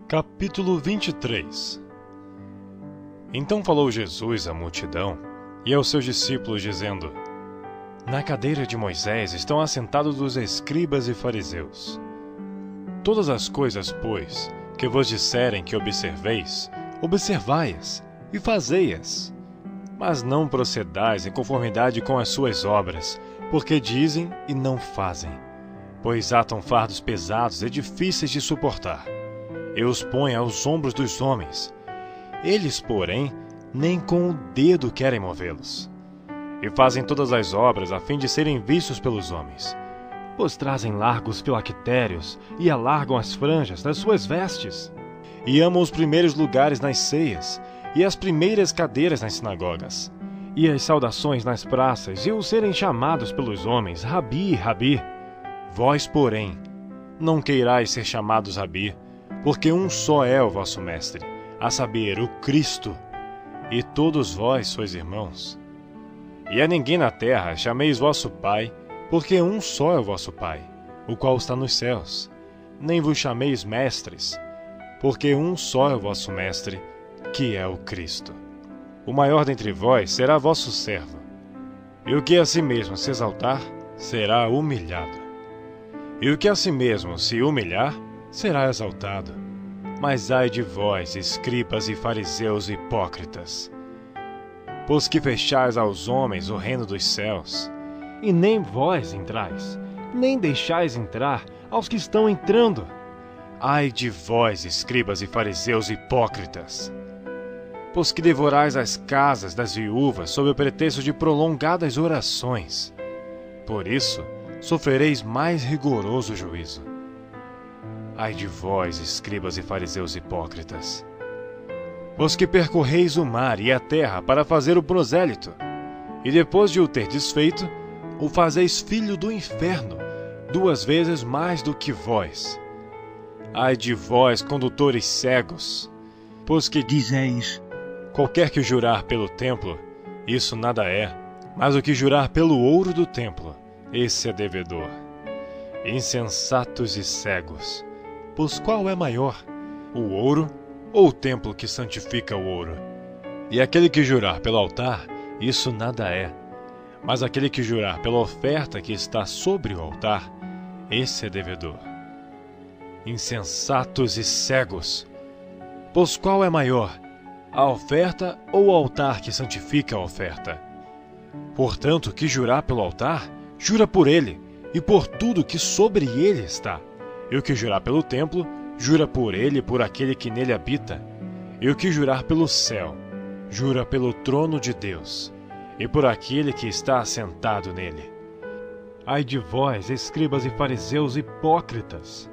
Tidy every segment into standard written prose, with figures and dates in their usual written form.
Capítulo 23. Então falou Jesus à multidão e aos seus discípulos, dizendo: Na cadeira de Moisés estão assentados os escribas e fariseus. Todas as coisas, pois, que vos disserem que observeis, observai-as e fazei-as. Mas não procedais em conformidade com as suas obras, porque dizem e não fazem. Pois atam fardos pesados e difíceis de suportar, e os põem aos ombros dos homens. Eles, porém, nem com o dedo querem movê-los. E fazem todas as obras a fim de serem vistos pelos homens. Pois trazem largos filactérios e alargam as franjas das suas vestes. E amam os primeiros lugares nas ceias, e as primeiras cadeiras nas sinagogas, e as saudações nas praças, e o serem chamados pelos homens, Rabi, Rabi. Vós, porém, não queirais ser chamados Rabi, porque um só é o vosso mestre, a saber, o Cristo, e todos vós sois irmãos. E a ninguém na terra chameis vosso Pai, porque um só é o vosso Pai, o qual está nos céus. Nem vos chameis mestres, porque um só é o vosso mestre, que é o Cristo. O maior dentre vós será vosso servo, e o que a si mesmo se exaltar, será humilhado. E o que a si mesmo se humilhar, será exaltado. Mas ai de vós, escribas e fariseus hipócritas, pois que fechais aos homens o reino dos céus, e nem vós entrais, nem deixais entrar aos que estão entrando. Ai de vós, escribas e fariseus hipócritas, pois que devorais as casas das viúvas sob o pretexto de prolongadas orações. Por isso, sofrereis mais rigoroso juízo. Ai de vós, escribas e fariseus hipócritas, pois que percorreis o mar e a terra para fazer o prosélito, e depois de o ter desfeito, o fazeis filho do inferno, 2 vezes mais do que vós. Ai de vós, condutores cegos, pois que dizeis: qualquer que jurar pelo templo, isso nada é, mas o que jurar pelo ouro do templo, esse é devedor. Insensatos e cegos, pois qual é maior, o ouro ou o templo que santifica o ouro? E aquele que jurar pelo altar, isso nada é, mas aquele que jurar pela oferta que está sobre o altar, esse é devedor. Insensatos e cegos, pois qual é maior, a oferta ou o altar que santifica a oferta? Portanto, que jurar pelo altar, jura por ele, e por tudo que sobre ele está. E o que jurar pelo templo, jura por ele e por aquele que nele habita. E o que jurar pelo céu, jura pelo trono de Deus, e por aquele que está assentado nele. Ai de vós, escribas e fariseus hipócritas,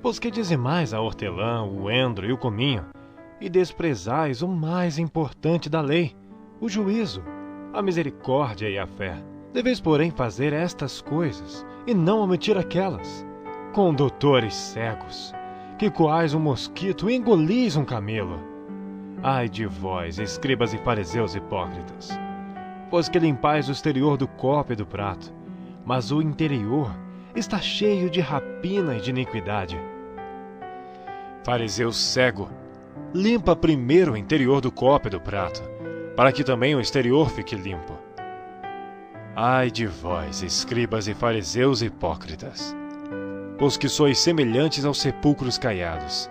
pois que dizimais a hortelã, o endro e o cominho, e desprezais o mais importante da lei, o juízo, a misericórdia e a fé. Deveis, porém, fazer estas coisas, e não omitir aquelas. Condutores cegos, que coais um mosquito e engolis um camelo. Ai de vós, escribas e fariseus hipócritas, pois que limpais o exterior do copo e do prato, mas o interior está cheio de rapina e de iniquidade. Fariseu cego, limpa primeiro o interior do copo e do prato, para que também o exterior fique limpo. Ai de vós, escribas e fariseus hipócritas, pois que sois semelhantes aos sepulcros caiados,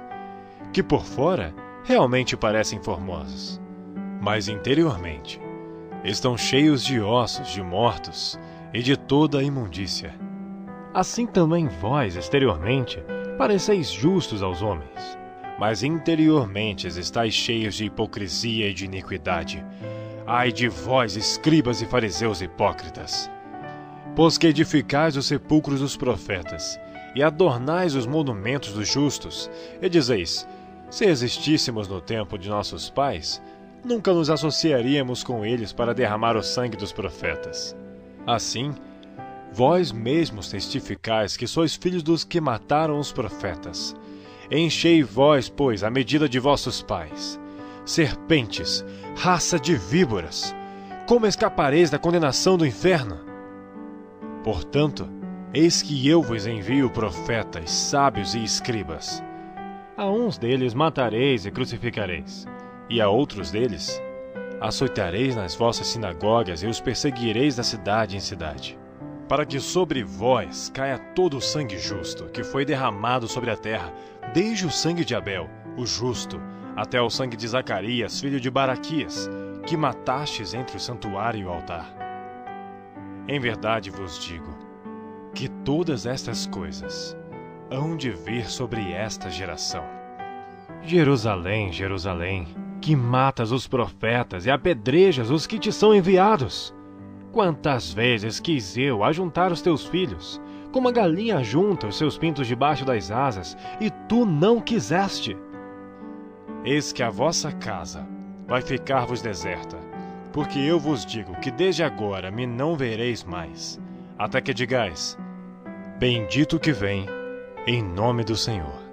que por fora realmente parecem formosos, mas interiormente estão cheios de ossos de mortos e de toda a imundícia. Assim também vós, exteriormente, pareceis justos aos homens, mas interiormente estáis cheios de hipocrisia e de iniquidade. Ai de vós, escribas e fariseus hipócritas, pois que edificais os sepulcros dos profetas, e adornais os monumentos dos justos, e dizeis: se existíssemos no tempo de nossos pais, nunca nos associaríamos com eles para derramar o sangue dos profetas. Assim, vós mesmos testificais que sois filhos dos que mataram os profetas. Enchei vós, pois, a medida de vossos pais. Serpentes, raça de víboras, como escapareis da condenação do inferno? Portanto, eis que eu vos envio profetas, sábios e escribas. A uns deles matareis e crucificareis, e a outros deles açoitareis nas vossas sinagogas e os perseguireis da cidade em cidade, para que sobre vós caia todo o sangue justo que foi derramado sobre a terra, desde o sangue de Abel, o justo, até o sangue de Zacarias, filho de Baraquias, que matastes entre o santuário e o altar. Em verdade vos digo que todas estas coisas hão de vir sobre esta geração. Jerusalém, Jerusalém, que matas os profetas e apedrejas os que te são enviados. Quantas vezes quis eu ajuntar os teus filhos, como a galinha ajunta os seus pintos debaixo das asas, e tu não quiseste. Eis que a vossa casa vai ficar-vos deserta, porque eu vos digo que desde agora me não vereis mais, até que digais: Bendito que vem, em nome do Senhor.